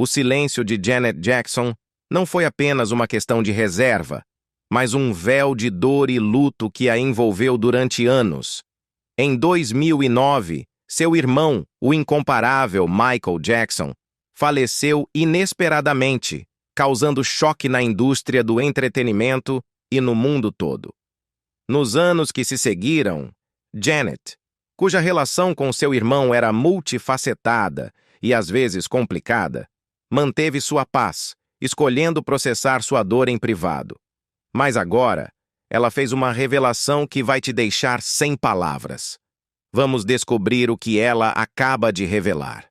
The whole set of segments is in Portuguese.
O silêncio de Janet Jackson não foi apenas uma questão de reserva, mas um véu de dor e luto que a envolveu durante anos. Em 2009, seu irmão, o incomparável Michael Jackson, faleceu inesperadamente, causando choque na indústria do entretenimento e no mundo todo. Nos anos que se seguiram, Janet, cuja relação com seu irmão era multifacetada e às vezes complicada, manteve sua paz, escolhendo processar sua dor em privado. Mas agora, ela fez uma revelação que vai te deixar sem palavras. Vamos descobrir o que ela acaba de revelar.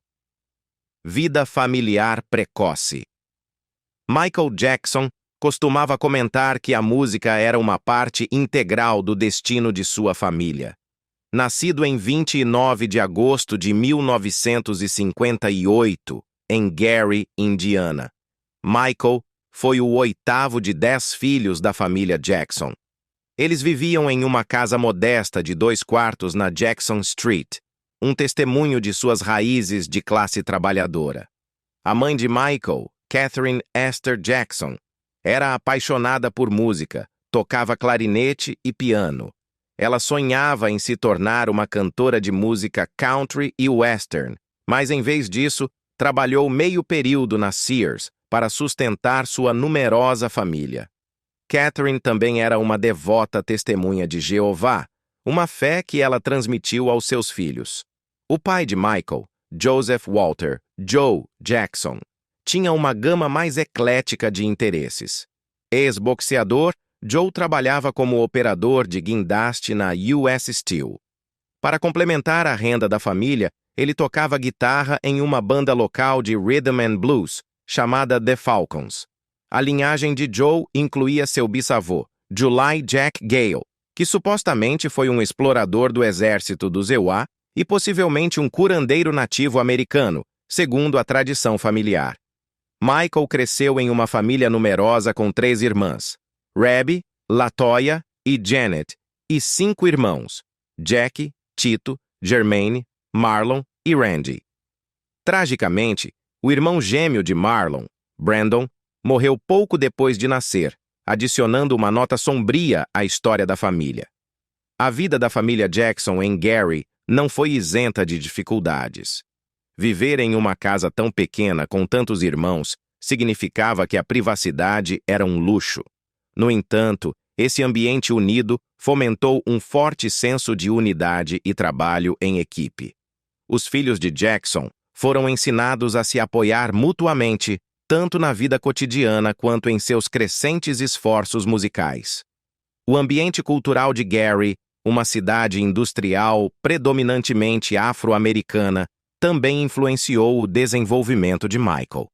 Vida familiar precoce. Michael Jackson costumava comentar que a música era uma parte integral do destino de sua família. Nascido em 29 de agosto de 1958, em Gary, Indiana, Michael foi o oitavo de 10 filhos da família Jackson. Eles viviam em uma casa modesta de 2 quartos na Jackson Street, um testemunho de suas raízes de classe trabalhadora. A mãe de Michael, Catherine Esther Jackson, era apaixonada por música, tocava clarinete e piano. Ela sonhava em se tornar uma cantora de música country e western, mas em vez disso, trabalhou meio período na Sears para sustentar sua numerosa família. Catherine também era uma devota testemunha de Jeová, uma fé que ela transmitiu aos seus filhos. O pai de Michael, Joseph Walter Joe Jackson, tinha uma gama mais eclética de interesses. Ex-boxeador, Joe trabalhava como operador de guindaste na US Steel. Para complementar a renda da família, ele tocava guitarra em uma banda local de rhythm and blues, chamada The Falcons. A linhagem de Joe incluía seu bisavô, July Jack Gale, que supostamente foi um explorador do exército dos EUA e possivelmente um curandeiro nativo americano, segundo a tradição familiar. Michael cresceu em uma família numerosa com 3 irmãs, Rebbe, Latoya e Janet, e 5 irmãos, Jack, Tito, Jermaine, Marlon e Randy. Tragicamente, o irmão gêmeo de Marlon, Brandon, morreu pouco depois de nascer, adicionando uma nota sombria à história da família. A vida da família Jackson em Gary não foi isenta de dificuldades. Viver em uma casa tão pequena com tantos irmãos significava que a privacidade era um luxo. No entanto, esse ambiente unido fomentou um forte senso de unidade e trabalho em equipe. Os filhos de Jackson foram ensinados a se apoiar mutuamente, tanto na vida cotidiana quanto em seus crescentes esforços musicais. O ambiente cultural de Gary, uma cidade industrial predominantemente afro-americana, também influenciou o desenvolvimento de Michael.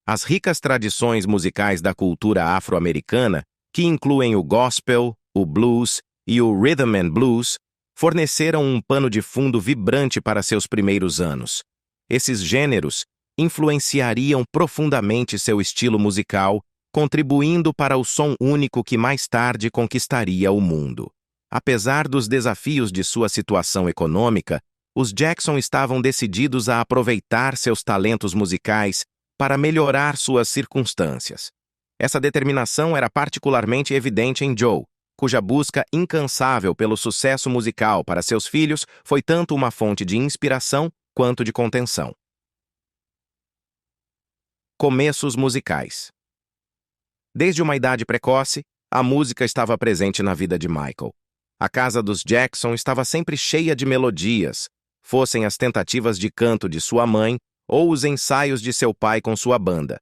As ricas tradições musicais da cultura afro-americana, que incluem o gospel, o blues e o rhythm and blues, forneceram um pano de fundo vibrante para seus primeiros anos. Esses gêneros influenciariam profundamente seu estilo musical, contribuindo para o som único que mais tarde conquistaria o mundo. Apesar dos desafios de sua situação econômica, os Jackson estavam decididos a aproveitar seus talentos musicais para melhorar suas circunstâncias. Essa determinação era particularmente evidente em Joe, cuja busca incansável pelo sucesso musical para seus filhos foi tanto uma fonte de inspiração quanto de contenção. Começos musicais. Desde uma idade precoce, a música estava presente na vida de Michael. A casa dos Jackson estava sempre cheia de melodias, fossem as tentativas de canto de sua mãe ou os ensaios de seu pai com sua banda.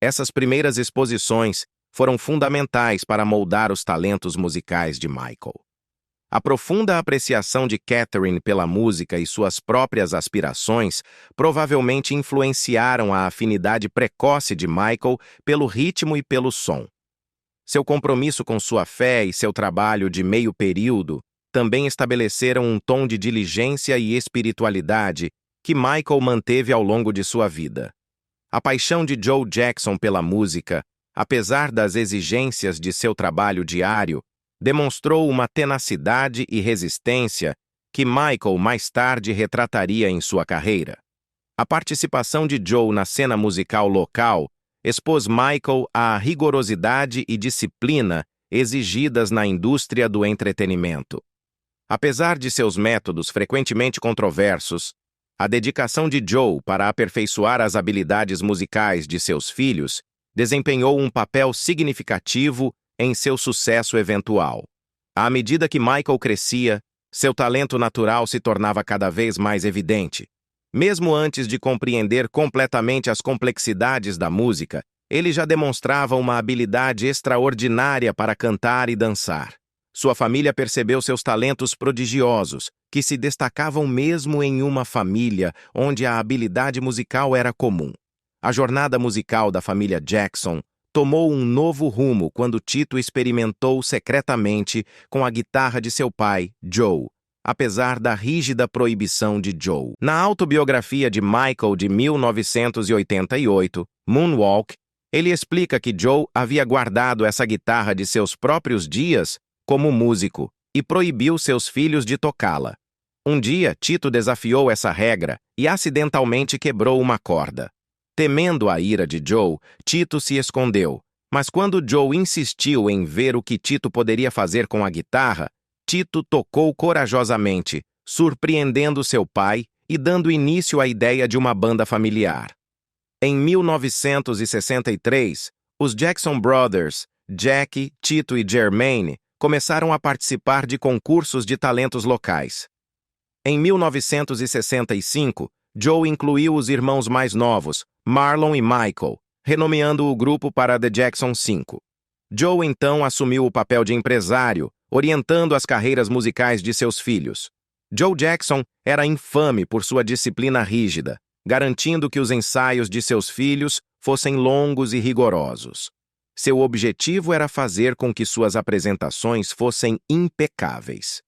Essas primeiras exposições foram fundamentais para moldar os talentos musicais de Michael. A profunda apreciação de Catherine pela música e suas próprias aspirações provavelmente influenciaram a afinidade precoce de Michael pelo ritmo e pelo som. Seu compromisso com sua fé e seu trabalho de meio período também estabeleceram um tom de diligência e espiritualidade que Michael manteve ao longo de sua vida. A paixão de Joe Jackson pela música, apesar das exigências de seu trabalho diário, demonstrou uma tenacidade e resistência que Michael mais tarde retrataria em sua carreira. A participação de Joe na cena musical local expôs Michael à rigorosidade e disciplina exigidas na indústria do entretenimento. Apesar de seus métodos frequentemente controversos, a dedicação de Joe para aperfeiçoar as habilidades musicais de seus filhos desempenhou um papel significativo em seu sucesso eventual. À medida que Michael crescia, seu talento natural se tornava cada vez mais evidente. Mesmo antes de compreender completamente as complexidades da música, ele já demonstrava uma habilidade extraordinária para cantar e dançar. Sua família percebeu seus talentos prodigiosos, que se destacavam mesmo em uma família onde a habilidade musical era comum. A jornada musical da família Jackson tomou um novo rumo quando Tito experimentou secretamente com a guitarra de seu pai, Joe, apesar da rígida proibição de Joe. Na autobiografia de Michael de 1988, Moonwalk, ele explica que Joe havia guardado essa guitarra de seus próprios dias como músico e proibiu seus filhos de tocá-la. Um dia, Tito desafiou essa regra e acidentalmente quebrou uma corda. Temendo a ira de Joe, Tito se escondeu, mas quando Joe insistiu em ver o que Tito poderia fazer com a guitarra, Tito tocou corajosamente, surpreendendo seu pai e dando início à ideia de uma banda familiar. Em 1963, os Jackson Brothers, Jack, Tito e Jermaine, começaram a participar de concursos de talentos locais. Em 1965, Joe incluiu os irmãos mais novos, Marlon e Michael, renomeando o grupo para The Jackson 5. Joe então assumiu o papel de empresário, orientando as carreiras musicais de seus filhos. Joe Jackson era infame por sua disciplina rígida, garantindo que os ensaios de seus filhos fossem longos e rigorosos. Seu objetivo era fazer com que suas apresentações fossem impecáveis.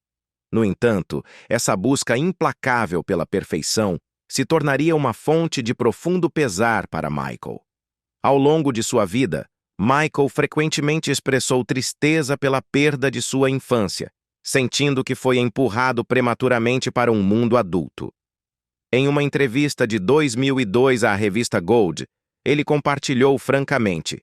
No entanto, essa busca implacável pela perfeição se tornaria uma fonte de profundo pesar para Michael. Ao longo de sua vida, Michael frequentemente expressou tristeza pela perda de sua infância, sentindo que foi empurrado prematuramente para um mundo adulto. Em uma entrevista de 2002 à revista Gold, ele compartilhou francamente: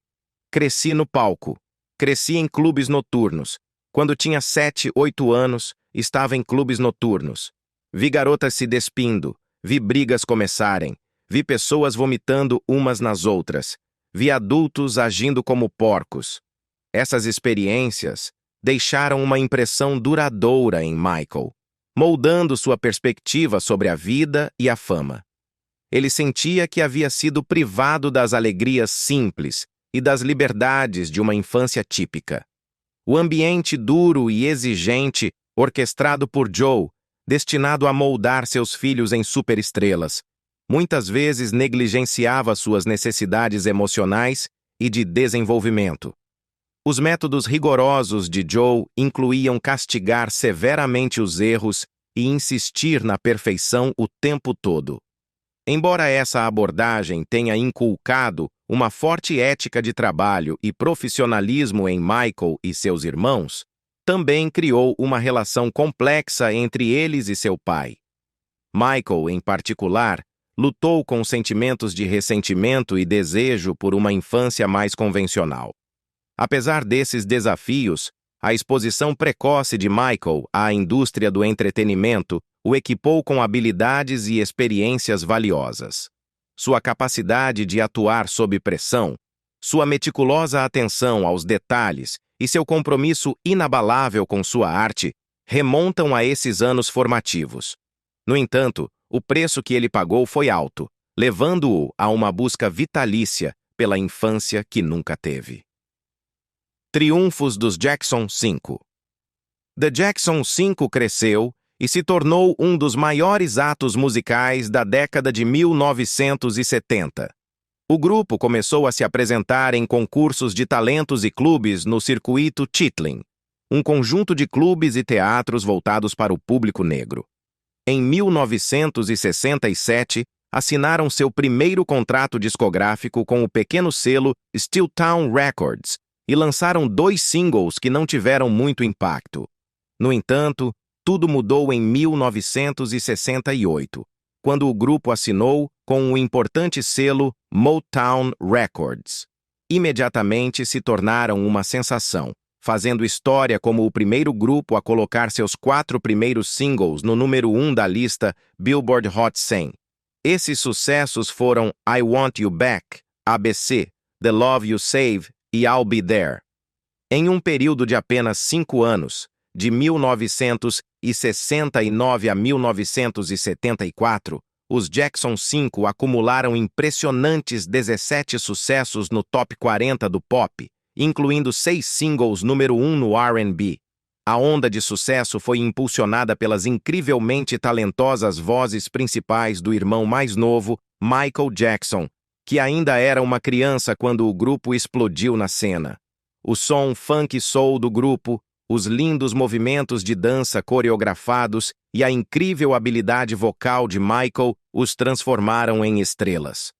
"Cresci no palco. Cresci em clubes noturnos. Quando tinha 7, 8 anos, estava em clubes noturnos. Vi garotas se despindo, vi brigas começarem, vi pessoas vomitando umas nas outras, vi adultos agindo como porcos." Essas experiências deixaram uma impressão duradoura em Michael, moldando sua perspectiva sobre a vida e a fama. Ele sentia que havia sido privado das alegrias simples e das liberdades de uma infância típica. O ambiente duro e exigente, orquestrado por Joe, destinado a moldar seus filhos em superestrelas, muitas vezes negligenciava suas necessidades emocionais e de desenvolvimento. Os métodos rigorosos de Joe incluíam castigar severamente os erros e insistir na perfeição o tempo todo. Embora essa abordagem tenha inculcado uma forte ética de trabalho e profissionalismo em Michael e seus irmãos, também criou uma relação complexa entre eles e seu pai. Michael, em particular, lutou com sentimentos de ressentimento e desejo por uma infância mais convencional. Apesar desses desafios, a exposição precoce de Michael à indústria do entretenimento o equipou com habilidades e experiências valiosas. Sua capacidade de atuar sob pressão, sua meticulosa atenção aos detalhes e seu compromisso inabalável com sua arte remontam a esses anos formativos. No entanto, o preço que ele pagou foi alto, levando-o a uma busca vitalícia pela infância que nunca teve. Triunfos dos Jackson 5. The Jackson 5 cresceu e se tornou um dos maiores atos musicais da década de 1970. O grupo começou a se apresentar em concursos de talentos e clubes no circuito Chitlin, um conjunto de clubes e teatros voltados para o público negro. Em 1967, assinaram seu primeiro contrato discográfico com o pequeno selo Steeltown Records e lançaram 2 singles que não tiveram muito impacto. No entanto, tudo mudou em 1968, quando o grupo assinou com o importante selo Motown Records. Imediatamente se tornaram uma sensação, fazendo história como o primeiro grupo a colocar seus 4 primeiros singles no número 1 da lista Billboard Hot 100. Esses sucessos foram I Want You Back, ABC, The Love You Save e I'll Be There. Em um período de apenas 5 anos, de 1969 a 1974, os Jackson 5 acumularam impressionantes 17 sucessos no top 40 do pop, incluindo 6 singles número 1 no R&B. A onda de sucesso foi impulsionada pelas incrivelmente talentosas vozes principais do irmão mais novo, Michael Jackson, que ainda era uma criança quando o grupo explodiu na cena. O som funk soul do grupo, os lindos movimentos de dança coreografados e a incrível habilidade vocal de Michael os transformaram em estrelas.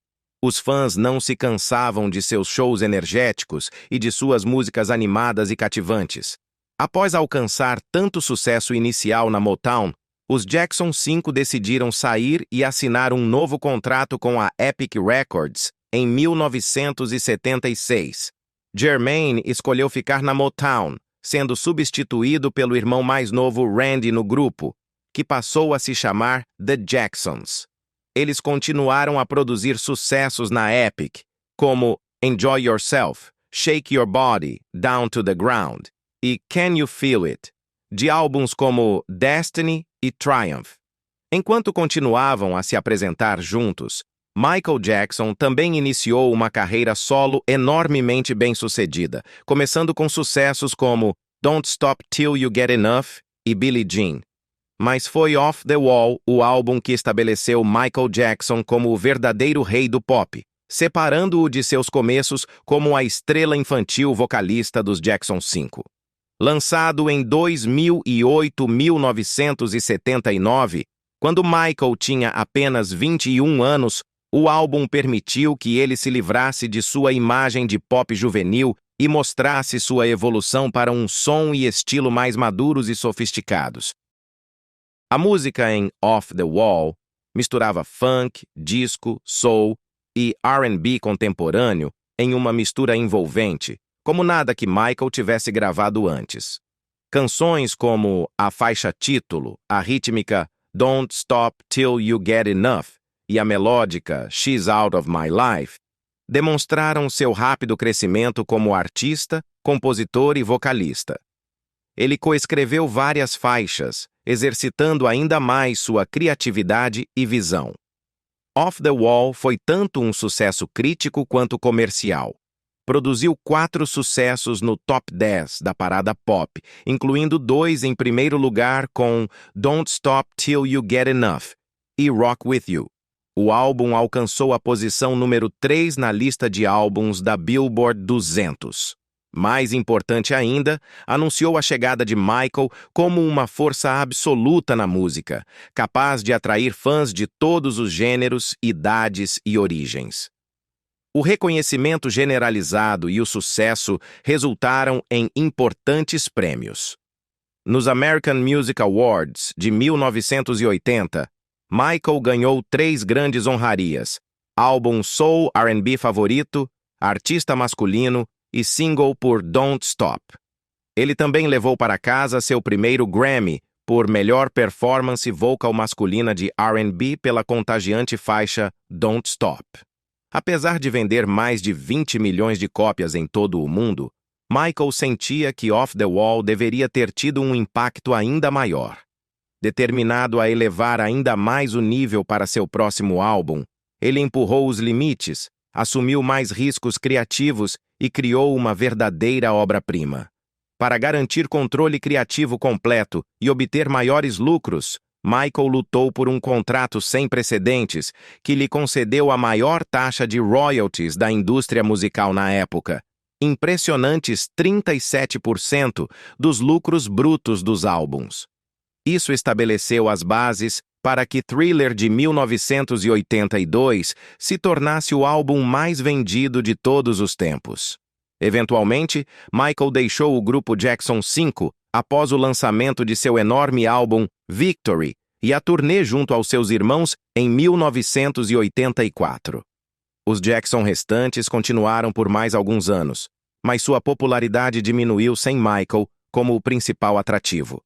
Os fãs não se cansavam de seus shows energéticos e de suas músicas animadas e cativantes. Após alcançar tanto sucesso inicial na Motown, os Jackson 5 decidiram sair e assinar um novo contrato com a Epic Records em 1976. Jermaine escolheu ficar na Motown, sendo substituído pelo irmão mais novo Randy no grupo, que passou a se chamar The Jacksons. Eles continuaram a produzir sucessos na Epic, como Enjoy Yourself, Shake Your Body, Down to the Ground e Can You Feel It, de álbuns como Destiny e Triumph. Enquanto continuavam a se apresentar juntos, Michael Jackson também iniciou uma carreira solo enormemente bem-sucedida, começando com sucessos como Don't Stop Till You Get Enough e Billie Jean. Mas foi Off the Wall o álbum que estabeleceu Michael Jackson como o verdadeiro rei do pop, separando-o de seus começos como a estrela infantil vocalista dos Jackson 5. Lançado em 1979, quando Michael tinha apenas 21 anos, o álbum permitiu que ele se livrasse de sua imagem de pop juvenil e mostrasse sua evolução para um som e estilo mais maduros e sofisticados. A música em Off the Wall misturava funk, disco, soul e R&B contemporâneo em uma mistura envolvente, como nada que Michael tivesse gravado antes. Canções como a faixa título, a rítmica Don't Stop Till You Get Enough e a melódica She's Out of My Life demonstraram seu rápido crescimento como artista, compositor e vocalista. Ele coescreveu várias faixas, exercitando ainda mais sua criatividade e visão. Off the Wall foi tanto um sucesso crítico quanto comercial. Produziu 4 sucessos no top 10 da parada pop, incluindo 2 em primeiro lugar com Don't Stop Till You Get Enough e Rock With You. O álbum alcançou a posição número 3 na lista de álbuns da Billboard 200. Mais importante ainda, anunciou a chegada de Michael como uma força absoluta na música, capaz de atrair fãs de todos os gêneros, idades e origens. O reconhecimento generalizado e o sucesso resultaram em importantes prêmios. Nos American Music Awards de 1980, Michael ganhou 3 grandes honrarias: álbum Soul R&B favorito, artista masculino e single por Don't Stop. Ele também levou para casa seu primeiro Grammy por melhor performance vocal masculina de R&B pela contagiante faixa Don't Stop. Apesar de vender mais de 20 milhões de cópias em todo o mundo, Michael sentia que Off the Wall deveria ter tido um impacto ainda maior. Determinado a elevar ainda mais o nível para seu próximo álbum, ele empurrou os limites, assumiu mais riscos criativos e criou uma verdadeira obra-prima. Para garantir controle criativo completo e obter maiores lucros, Michael lutou por um contrato sem precedentes que lhe concedeu a maior taxa de royalties da indústria musical na época, impressionantes 37% dos lucros brutos dos álbuns. Isso estabeleceu as bases para que Thriller de 1982 se tornasse o álbum mais vendido de todos os tempos. Eventualmente, Michael deixou o grupo Jackson 5 após o lançamento de seu enorme álbum Victory e a turnê junto aos seus irmãos em 1984. Os Jackson restantes continuaram por mais alguns anos, mas sua popularidade diminuiu sem Michael como o principal atrativo.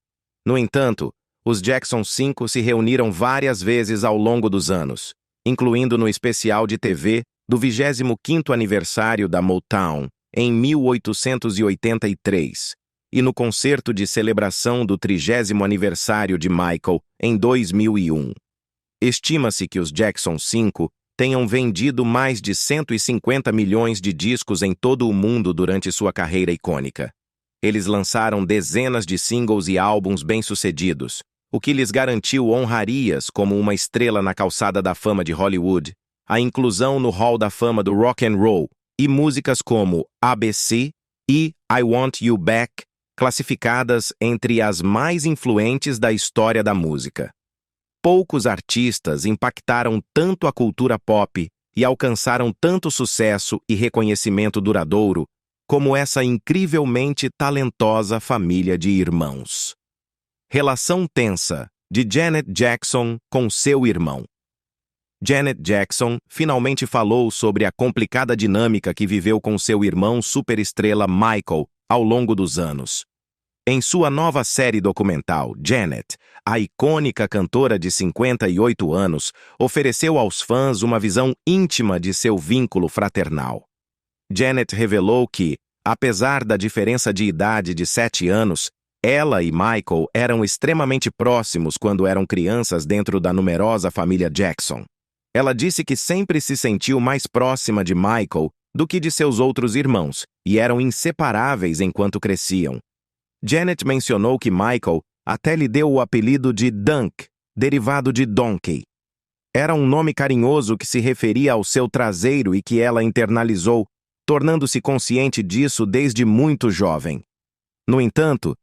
No entanto, os Jackson 5 se reuniram várias vezes ao longo dos anos, incluindo no especial de TV do 25º aniversário da Motown, em 1883, e no concerto de celebração do 30º aniversário de Michael, em 2001. Estima-se que os Jackson 5 tenham vendido mais de 150 milhões de discos em todo o mundo durante sua carreira icônica. Eles lançaram dezenas de singles e álbuns bem-sucedidos, o que lhes garantiu honrarias como uma estrela na calçada da fama de Hollywood, a inclusão no Hall da Fama do Rock and Roll e músicas como ABC e I Want You Back, classificadas entre as mais influentes da história da música. Poucos artistas impactaram tanto a cultura pop e alcançaram tanto sucesso e reconhecimento duradouro como essa incrivelmente talentosa família de irmãos. Relação tensa de Janet Jackson com seu irmão. Janet Jackson finalmente falou sobre a complicada dinâmica que viveu com seu irmão superestrela Michael ao longo dos anos. Em sua nova série documental, Janet, a icônica cantora de 58 anos, ofereceu aos fãs uma visão íntima de seu vínculo fraternal. Janet revelou que, apesar da diferença de idade de 7 anos, ela e Michael eram extremamente próximos quando eram crianças dentro da numerosa família Jackson. Ela disse que sempre se sentiu mais próxima de Michael do que de seus outros irmãos, e eram inseparáveis enquanto cresciam. Janet mencionou que Michael até lhe deu o apelido de Dunk, derivado de Donkey. Era um nome carinhoso que se referia ao seu traseiro e que ela internalizou, tornando-se consciente disso desde muito jovem. No entanto,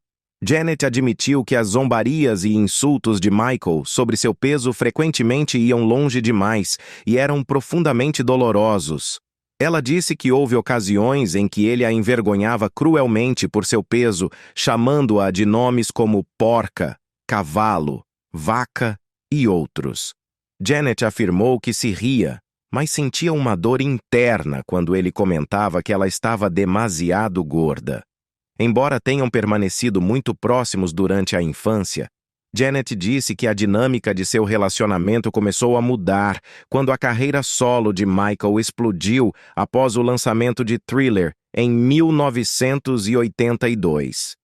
Janet admitiu que as zombarias e insultos de Michael sobre seu peso frequentemente iam longe demais e eram profundamente dolorosos. Ela disse que houve ocasiões em que ele a envergonhava cruelmente por seu peso, chamando-a de nomes como porca, cavalo, vaca e outros. Janet afirmou que se ria, mas sentia uma dor interna quando ele comentava que ela estava demasiado gorda. Embora tenham permanecido muito próximos durante a infância, Janet disse que a dinâmica de seu relacionamento começou a mudar quando a carreira solo de Michael explodiu após o lançamento de Thriller em 1982.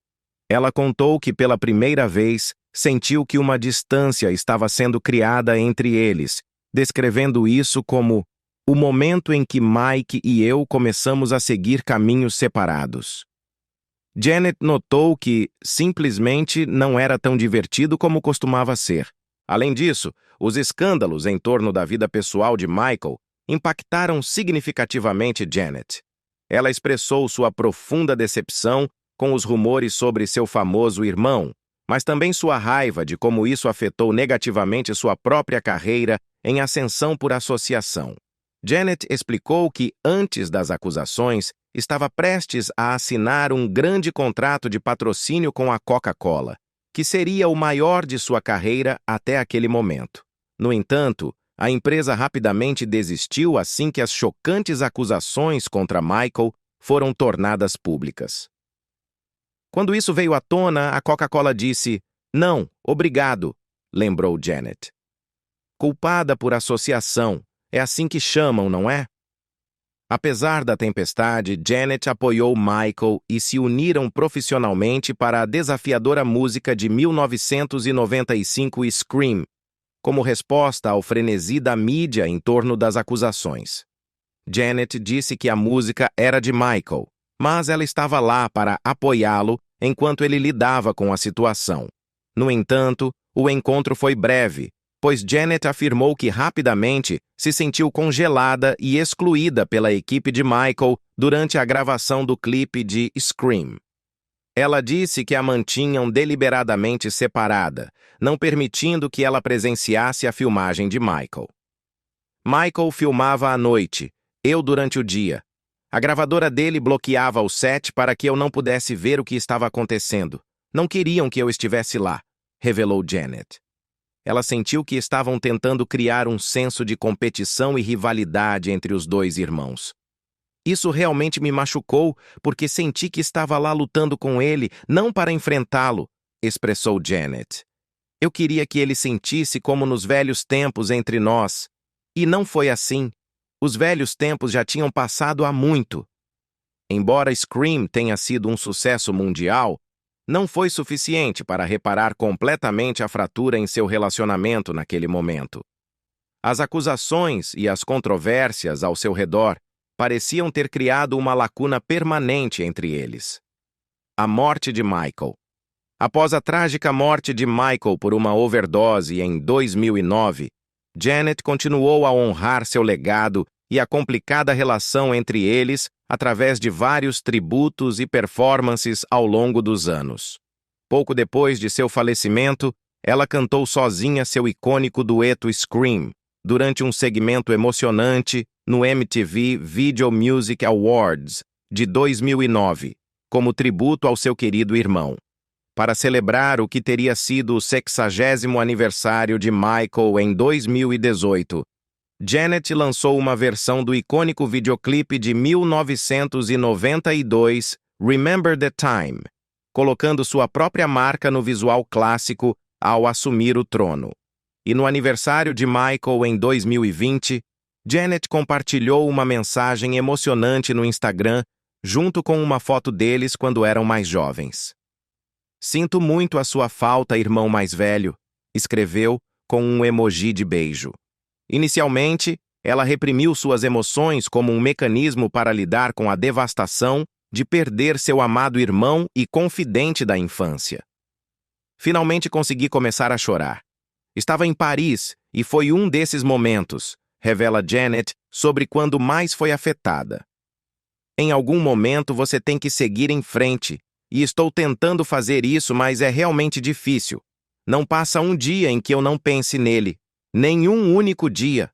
Ela contou que pela primeira vez sentiu que uma distância estava sendo criada entre eles, descrevendo isso como o momento em que Mike e eu começamos a seguir caminhos separados. Janet notou que, simplesmente, não era tão divertido como costumava ser. Além disso, os escândalos em torno da vida pessoal de Michael impactaram significativamente Janet. Ela expressou sua profunda decepção com os rumores sobre seu famoso irmão, mas também sua raiva de como isso afetou negativamente sua própria carreira em ascensão por associação. Janet explicou que, antes das acusações, estava prestes a assinar um grande contrato de patrocínio com a Coca-Cola, que seria o maior de sua carreira até aquele momento. No entanto, a empresa rapidamente desistiu assim que as chocantes acusações contra Michael foram tornadas públicas. Quando isso veio à tona, a Coca-Cola disse, "Não, obrigado", lembrou Janet. Culpada por associação, é assim que chamam, não é? Apesar da tempestade, Janet apoiou Michael e se uniram profissionalmente para a desafiadora música de 1995 Scream, como resposta ao frenesi da mídia em torno das acusações. Janet disse que a música era de Michael, mas ela estava lá para apoiá-lo enquanto ele lidava com a situação. No entanto, o encontro foi breve, pois Janet afirmou que rapidamente se sentiu congelada e excluída pela equipe de Michael durante a gravação do clipe de Scream. Ela disse que a mantinham deliberadamente separada, não permitindo que ela presenciasse a filmagem de Michael. Michael filmava à noite, eu durante o dia. A gravadora dele bloqueava o set para que eu não pudesse ver o que estava acontecendo. Não queriam que eu estivesse lá, revelou Janet. Ela sentiu que estavam tentando criar um senso de competição e rivalidade entre os dois irmãos. Isso realmente me machucou, porque senti que estava lá lutando com ele, não para enfrentá-lo, expressou Janet. Eu queria que ele sentisse como nos velhos tempos entre nós. E não foi assim. Os velhos tempos já tinham passado há muito. Embora Scream tenha sido um sucesso mundial, não foi suficiente para reparar completamente a fratura em seu relacionamento naquele momento. As acusações e as controvérsias ao seu redor pareciam ter criado uma lacuna permanente entre eles. A morte de Michael. Após a trágica morte de Michael por uma overdose em 2009, Janet continuou a honrar seu legado e a complicada relação entre eles através de vários tributos e performances ao longo dos anos. Pouco depois de seu falecimento, ela cantou sozinha seu icônico dueto Scream, durante um segmento emocionante no MTV Video Music Awards de 2009, como tributo ao seu querido irmão. Para celebrar o que teria sido o 60º aniversário de Michael em 2018, Janet lançou uma versão do icônico videoclipe de 1992, Remember the Time, colocando sua própria marca no visual clássico ao assumir o trono. E no aniversário de Michael em 2020, Janet compartilhou uma mensagem emocionante no Instagram, junto com uma foto deles quando eram mais jovens. Sinto muito a sua falta, irmão mais velho, escreveu com um emoji de beijo. Inicialmente, ela reprimiu suas emoções como um mecanismo para lidar com a devastação de perder seu amado irmão e confidente da infância. Finalmente consegui começar a chorar. Estava em Paris e foi um desses momentos, revela Janet, sobre quando mais foi afetada. Em algum momento você tem que seguir em frente, e estou tentando fazer isso, mas é realmente difícil. Não passa um dia em que eu não pense nele. Nenhum único dia.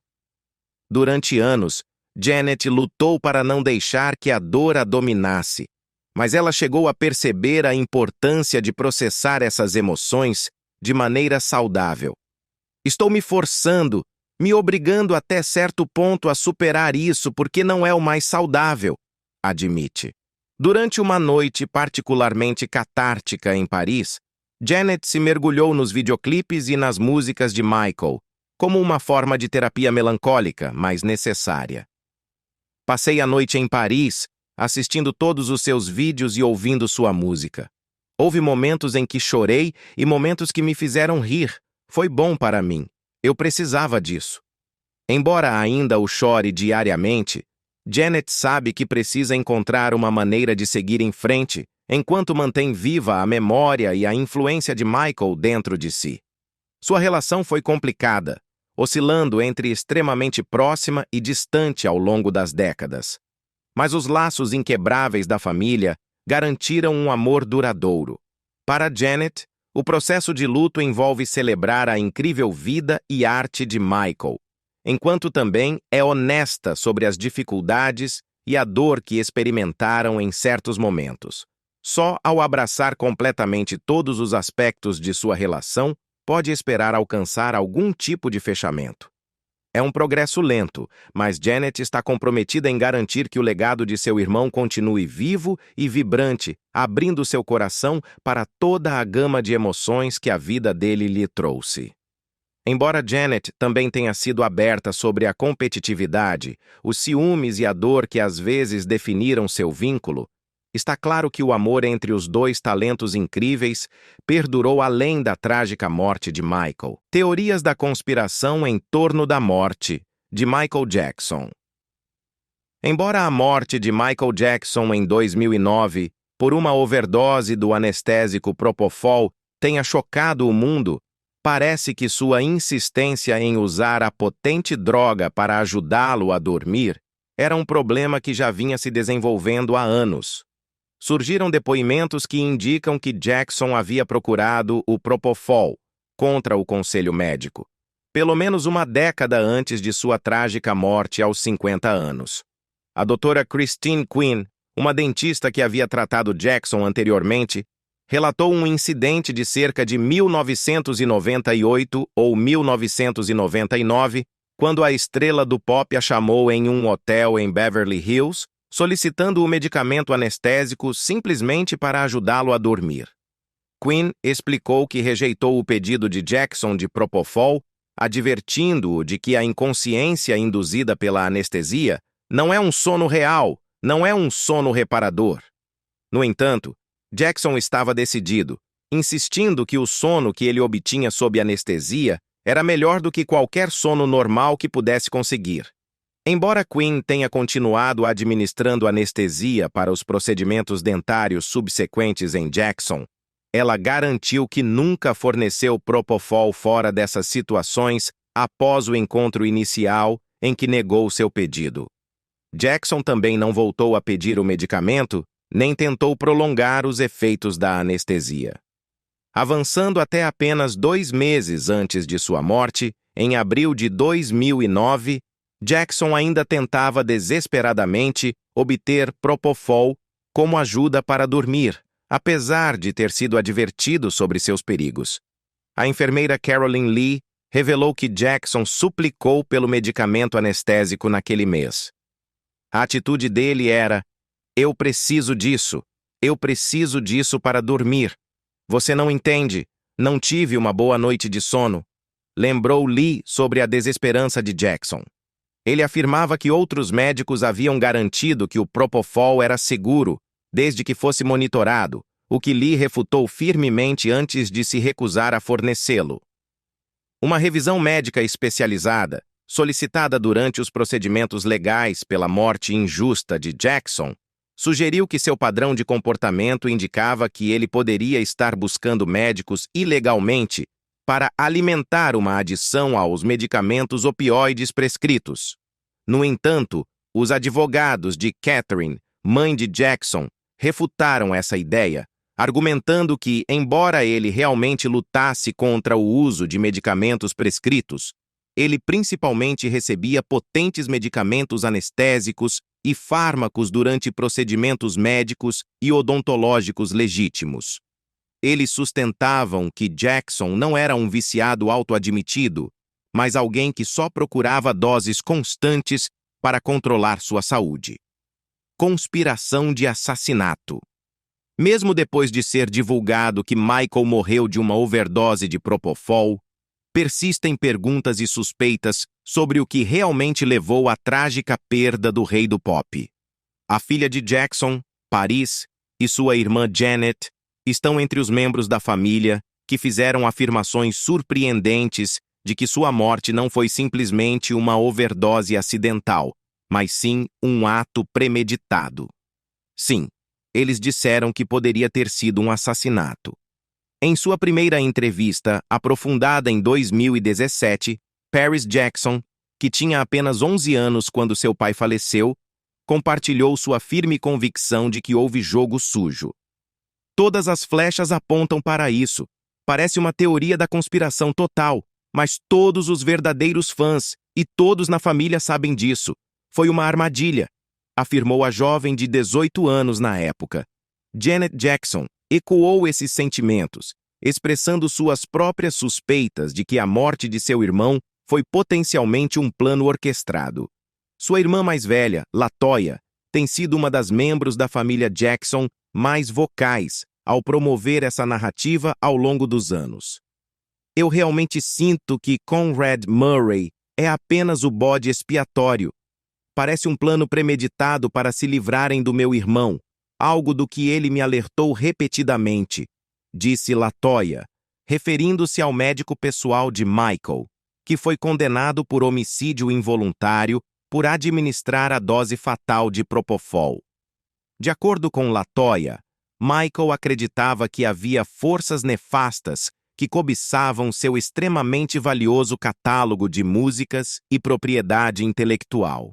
Durante anos, Janet lutou para não deixar que a dor a dominasse, mas ela chegou a perceber a importância de processar essas emoções de maneira saudável. Estou me forçando, me obrigando até certo ponto a superar isso porque não é o mais saudável, admite. Durante uma noite particularmente catártica em Paris, Janet se mergulhou nos videoclipes e nas músicas de Michael, como uma forma de terapia melancólica, mas necessária. Passei a noite em Paris, assistindo todos os seus vídeos e ouvindo sua música. Houve momentos em que chorei e momentos que me fizeram rir. Foi bom para mim. Eu precisava disso. Embora ainda o chore diariamente, Janet sabe que precisa encontrar uma maneira de seguir em frente, enquanto mantém viva a memória e a influência de Michael dentro de si. Sua relação foi complicada, oscilando entre extremamente próxima e distante ao longo das décadas. Mas os laços inquebráveis da família garantiram um amor duradouro. Para Janet, o processo de luto envolve celebrar a incrível vida e arte de Michael, enquanto também é honesta sobre as dificuldades e a dor que experimentaram em certos momentos. Só ao abraçar completamente todos os aspectos de sua relação, pode esperar alcançar algum tipo de fechamento. É um progresso lento, mas Janet está comprometida em garantir que o legado de seu irmão continue vivo e vibrante, abrindo seu coração para toda a gama de emoções que a vida dele lhe trouxe. Embora Janet também tenha sido aberta sobre a competitividade, os ciúmes e a dor que às vezes definiram seu vínculo, está claro que o amor entre os dois talentos incríveis perdurou além da trágica morte de Michael. Teorias da conspiração em torno da morte de Michael Jackson. Embora a morte de Michael Jackson em 2009 por uma overdose do anestésico Propofol tenha chocado o mundo, parece que sua insistência em usar a potente droga para ajudá-lo a dormir era um problema que já vinha se desenvolvendo há anos. Surgiram depoimentos que indicam que Jackson havia procurado o Propofol contra o conselho médico, pelo menos uma década antes de sua trágica morte aos 50 anos. A doutora Christine Quinn, uma dentista que havia tratado Jackson anteriormente, relatou um incidente de cerca de 1998 ou 1999, quando a estrela do pop a chamou em um hotel em Beverly Hills, solicitando o medicamento anestésico simplesmente para ajudá-lo a dormir. Quinn explicou que rejeitou o pedido de Jackson de Propofol, advertindo-o de que a inconsciência induzida pela anestesia não é um sono real, não é um sono reparador. No entanto, Jackson estava decidido, insistindo que o sono que ele obtinha sob anestesia era melhor do que qualquer sono normal que pudesse conseguir. Embora Quinn tenha continuado administrando anestesia para os procedimentos dentários subsequentes em Jackson, ela garantiu que nunca forneceu Propofol fora dessas situações após o encontro inicial em que negou seu pedido. Jackson também não voltou a pedir o medicamento, nem tentou prolongar os efeitos da anestesia. Avançando até apenas 2 meses antes de sua morte, em abril de 2009, Jackson ainda tentava desesperadamente obter Propofol como ajuda para dormir, apesar de ter sido advertido sobre seus perigos. A enfermeira Carolyn Lee revelou que Jackson suplicou pelo medicamento anestésico naquele mês. A atitude dele era: eu preciso disso para dormir. Você não entende, não tive uma boa noite de sono. Lembrou Lee sobre a desesperança de Jackson. Ele afirmava que outros médicos haviam garantido que o Propofol era seguro, desde que fosse monitorado, o que Lee refutou firmemente antes de se recusar a fornecê-lo. Uma revisão médica especializada, solicitada durante os procedimentos legais pela morte injusta de Jackson, sugeriu que seu padrão de comportamento indicava que ele poderia estar buscando médicos ilegalmente para alimentar uma adição aos medicamentos opioides prescritos. No entanto, os advogados de Catherine, mãe de Jackson, refutaram essa ideia, argumentando que, embora ele realmente lutasse contra o uso de medicamentos prescritos, ele principalmente recebia potentes medicamentos anestésicos e fármacos durante procedimentos médicos e odontológicos legítimos. Eles sustentavam que Jackson não era um viciado autoadmitido, mas alguém que só procurava doses constantes para controlar sua saúde. Conspiração de assassinato. Mesmo depois de ser divulgado que Michael morreu de uma overdose de Propofol, persistem perguntas e suspeitas sobre o que realmente levou à trágica perda do rei do pop. A filha de Jackson, Paris, e sua irmã Janet estão entre os membros da família que fizeram afirmações surpreendentes de que sua morte não foi simplesmente uma overdose acidental, mas sim um ato premeditado. Sim, eles disseram que poderia ter sido um assassinato. Em sua primeira entrevista, aprofundada em 2017, Paris Jackson, que tinha apenas 11 anos quando seu pai faleceu, compartilhou sua firme convicção de que houve jogo sujo. Todas as flechas apontam para isso. Parece uma teoria da conspiração total, mas todos os verdadeiros fãs e todos na família sabem disso. Foi uma armadilha, afirmou a jovem de 18 anos na época. Janet Jackson ecoou esses sentimentos, expressando suas próprias suspeitas de que a morte de seu irmão foi potencialmente um plano orquestrado. Sua irmã mais velha, LaToya, tem sido uma das membros da família Jackson mais vocais ao promover essa narrativa ao longo dos anos. Eu realmente sinto que Conrad Murray é apenas o bode expiatório. Parece um plano premeditado para se livrarem do meu irmão, algo do que ele me alertou repetidamente, disse LaToya, referindo-se ao médico pessoal de Michael, que foi condenado por homicídio involuntário por administrar a dose fatal de Propofol. De acordo com LaToya, Michael acreditava que havia forças nefastas que cobiçavam seu extremamente valioso catálogo de músicas e propriedade intelectual.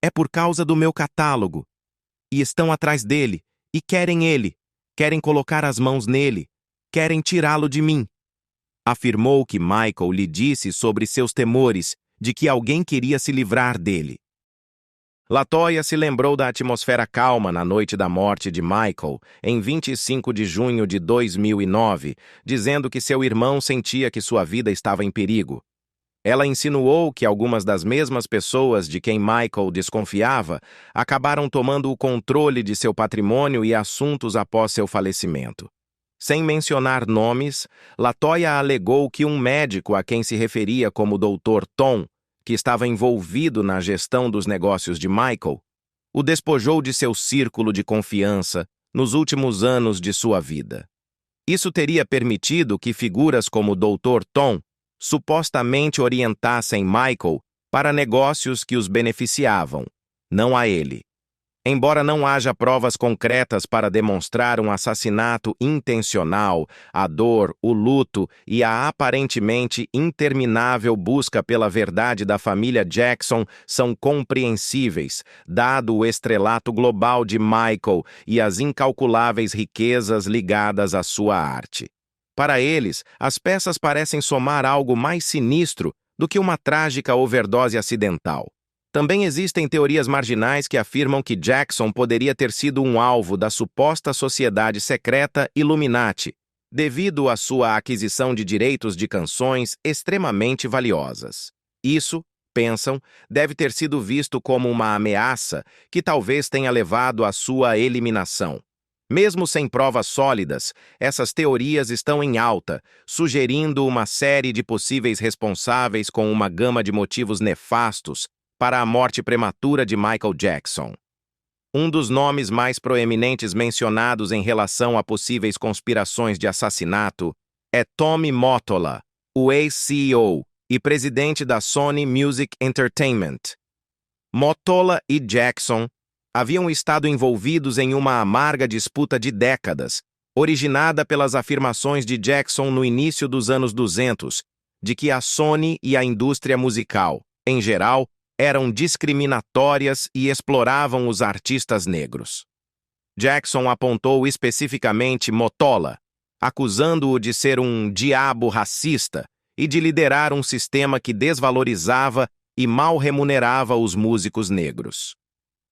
É por causa do meu catálogo. E estão atrás dele, e querem ele, querem colocar as mãos nele, querem tirá-lo de mim. Afirmou que Michael lhe disse sobre seus temores de que alguém queria se livrar dele. LaToya se lembrou da atmosfera calma na noite da morte de Michael, em 25 de junho de 2009, dizendo que seu irmão sentia que sua vida estava em perigo. Ela insinuou que algumas das mesmas pessoas de quem Michael desconfiava acabaram tomando o controle de seu patrimônio e assuntos após seu falecimento. Sem mencionar nomes, LaToya alegou que um médico a quem se referia como Dr. Tom, que estava envolvido na gestão dos negócios de Michael, o despojou de seu círculo de confiança nos últimos anos de sua vida. Isso teria permitido que figuras como Dr. Tom supostamente orientassem Michael para negócios que os beneficiavam, não a ele. Embora não haja provas concretas para demonstrar um assassinato intencional, a dor, o luto e a aparentemente interminável busca pela verdade da família Jackson são compreensíveis, dado o estrelato global de Michael e as incalculáveis riquezas ligadas à sua arte. Para eles, as peças parecem somar algo mais sinistro do que uma trágica overdose acidental. Também existem teorias marginais que afirmam que Jackson poderia ter sido um alvo da suposta sociedade secreta Illuminati, devido à sua aquisição de direitos de canções extremamente valiosas. Isso, pensam, deve ter sido visto como uma ameaça que talvez tenha levado à sua eliminação. Mesmo sem provas sólidas, essas teorias estão em alta, sugerindo uma série de possíveis responsáveis com uma gama de motivos nefastos para a morte prematura de Michael Jackson. Um dos nomes mais proeminentes mencionados em relação a possíveis conspirações de assassinato é Tommy Mottola, o ex-CEO e presidente da Sony Music Entertainment. Mottola e Jackson haviam estado envolvidos em uma amarga disputa de décadas, originada pelas afirmações de Jackson no início dos anos 200, de que a Sony e a indústria musical, em geral, eram discriminatórias e exploravam os artistas negros. Jackson apontou especificamente Mottola, acusando-o de ser um diabo racista e de liderar um sistema que desvalorizava e mal remunerava os músicos negros.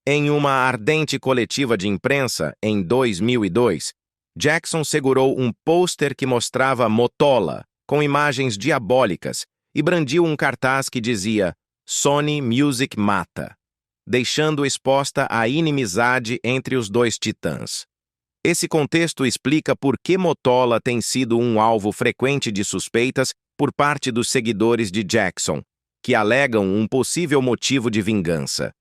Em uma ardente coletiva de imprensa, em 2002, Jackson segurou um pôster que mostrava Mottola, com imagens diabólicas, e brandiu um cartaz que dizia Sony Music mata, deixando exposta a inimizade entre os dois titãs. Esse contexto explica por que Mottola tem sido um alvo frequente de suspeitas por parte dos seguidores de Jackson, que alegam um possível motivo de vingança.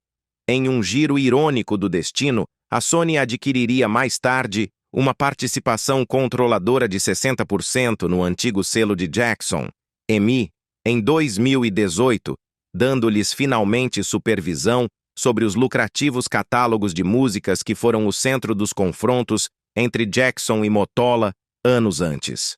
Em um giro irônico do destino, a Sony adquiriria mais tarde uma participação controladora de 60% no antigo selo de Jackson, EMI, em 2018, dando-lhes finalmente supervisão sobre os lucrativos catálogos de músicas que foram o centro dos confrontos entre Jackson e Mottola anos antes.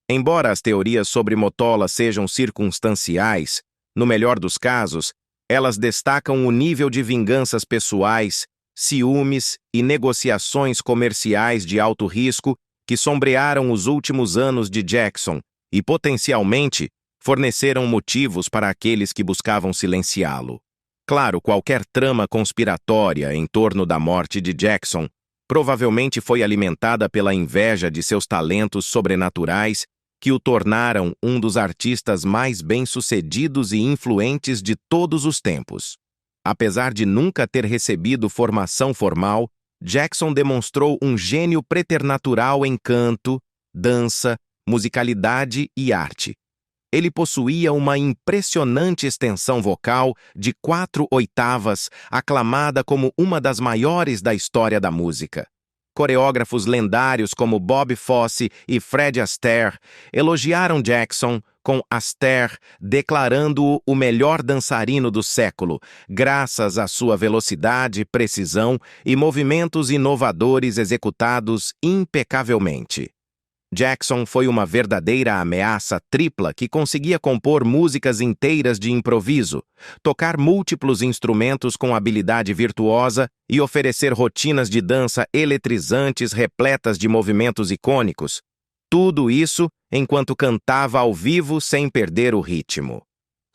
Embora as teorias sobre Mottola sejam circunstanciais, no melhor dos casos, elas destacam o nível de vinganças pessoais, ciúmes e negociações comerciais de alto risco que sombrearam os últimos anos de Jackson e, potencialmente, forneceram motivos para aqueles que buscavam silenciá-lo. Claro, qualquer trama conspiratória em torno da morte de Jackson provavelmente foi alimentada pela inveja de seus talentos sobrenaturais que o tornaram um dos artistas mais bem-sucedidos e influentes de todos os tempos. Apesar de nunca ter recebido formação formal, Jackson demonstrou um gênio preternatural em canto, dança, musicalidade e arte. Ele possuía uma impressionante extensão vocal de 4 oitavas, aclamada como uma das maiores da história da música. Coreógrafos lendários como Bob Fosse e Fred Astaire elogiaram Jackson, com Astaire declarando-o o melhor dançarino do século, graças à sua velocidade, precisão e movimentos inovadores executados impecavelmente. Jackson foi uma verdadeira ameaça tripla que conseguia compor músicas inteiras de improviso, tocar múltiplos instrumentos com habilidade virtuosa e oferecer rotinas de dança eletrizantes repletas de movimentos icônicos. Tudo isso enquanto cantava ao vivo sem perder o ritmo.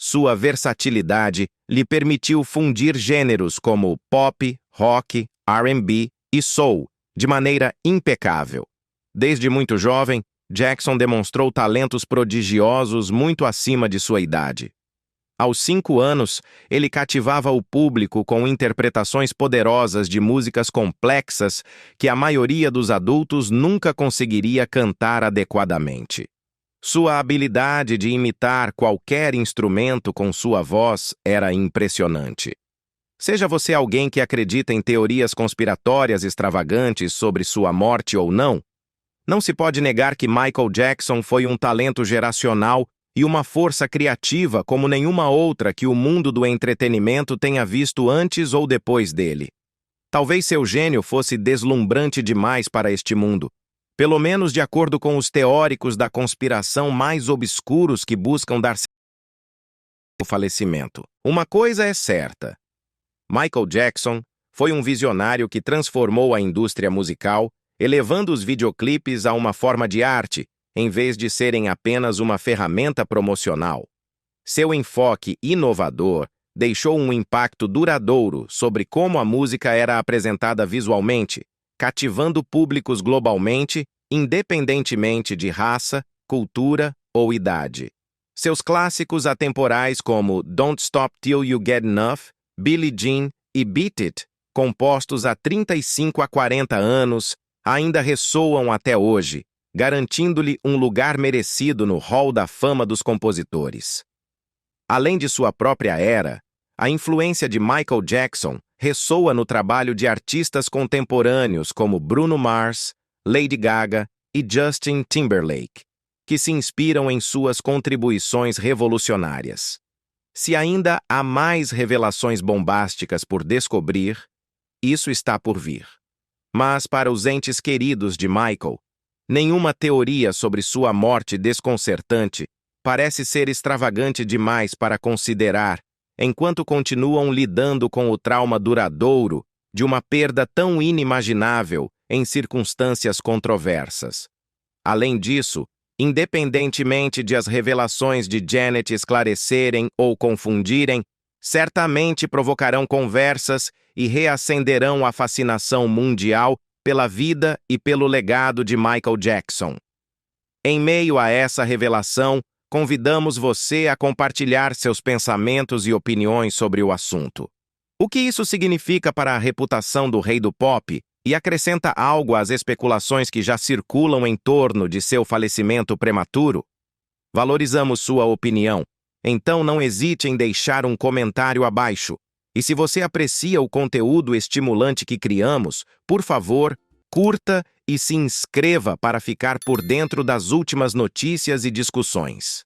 Sua versatilidade lhe permitiu fundir gêneros como pop, rock, R&B e soul de maneira impecável. Desde muito jovem, Jackson demonstrou talentos prodigiosos muito acima de sua idade. Aos 5 anos, ele cativava o público com interpretações poderosas de músicas complexas que a maioria dos adultos nunca conseguiria cantar adequadamente. Sua habilidade de imitar qualquer instrumento com sua voz era impressionante. Seja você alguém que acredita em teorias conspiratórias extravagantes sobre sua morte ou não se pode negar que Michael Jackson foi um talento geracional e uma força criativa como nenhuma outra que o mundo do entretenimento tenha visto antes ou depois dele. Talvez seu gênio fosse deslumbrante demais para este mundo, pelo menos de acordo com os teóricos da conspiração mais obscuros que buscam dar o falecimento. Uma coisa é certa: Michael Jackson foi um visionário que transformou a indústria musical, elevando os videoclipes a uma forma de arte, em vez de serem apenas uma ferramenta promocional. Seu enfoque inovador deixou um impacto duradouro sobre como a música era apresentada visualmente, cativando públicos globalmente, independentemente de raça, cultura ou idade. Seus clássicos atemporais como Don't Stop Till You Get Enough, Billie Jean e Beat It, compostos há 35 a 40 anos, ainda ressoam até hoje, garantindo-lhe um lugar merecido no Hall da Fama dos compositores. Além de sua própria era, a influência de Michael Jackson ressoa no trabalho de artistas contemporâneos como Bruno Mars, Lady Gaga e Justin Timberlake, que se inspiram em suas contribuições revolucionárias. Se ainda há mais revelações bombásticas por descobrir, isso está por vir. Mas para os entes queridos de Michael, nenhuma teoria sobre sua morte desconcertante parece ser extravagante demais para considerar, enquanto continuam lidando com o trauma duradouro de uma perda tão inimaginável em circunstâncias controversas. Além disso, independentemente de as revelações de Janet esclarecerem ou confundirem, certamente provocarão conversas e reacenderão a fascinação mundial pela vida e pelo legado de Michael Jackson. Em meio a essa revelação, convidamos você a compartilhar seus pensamentos e opiniões sobre o assunto. O que isso significa para a reputação do rei do pop e acrescenta algo às especulações que já circulam em torno de seu falecimento prematuro? Valorizamos sua opinião, então não hesite em deixar um comentário abaixo. E se você aprecia o conteúdo estimulante que criamos, por favor, curta e se inscreva para ficar por dentro das últimas notícias e discussões.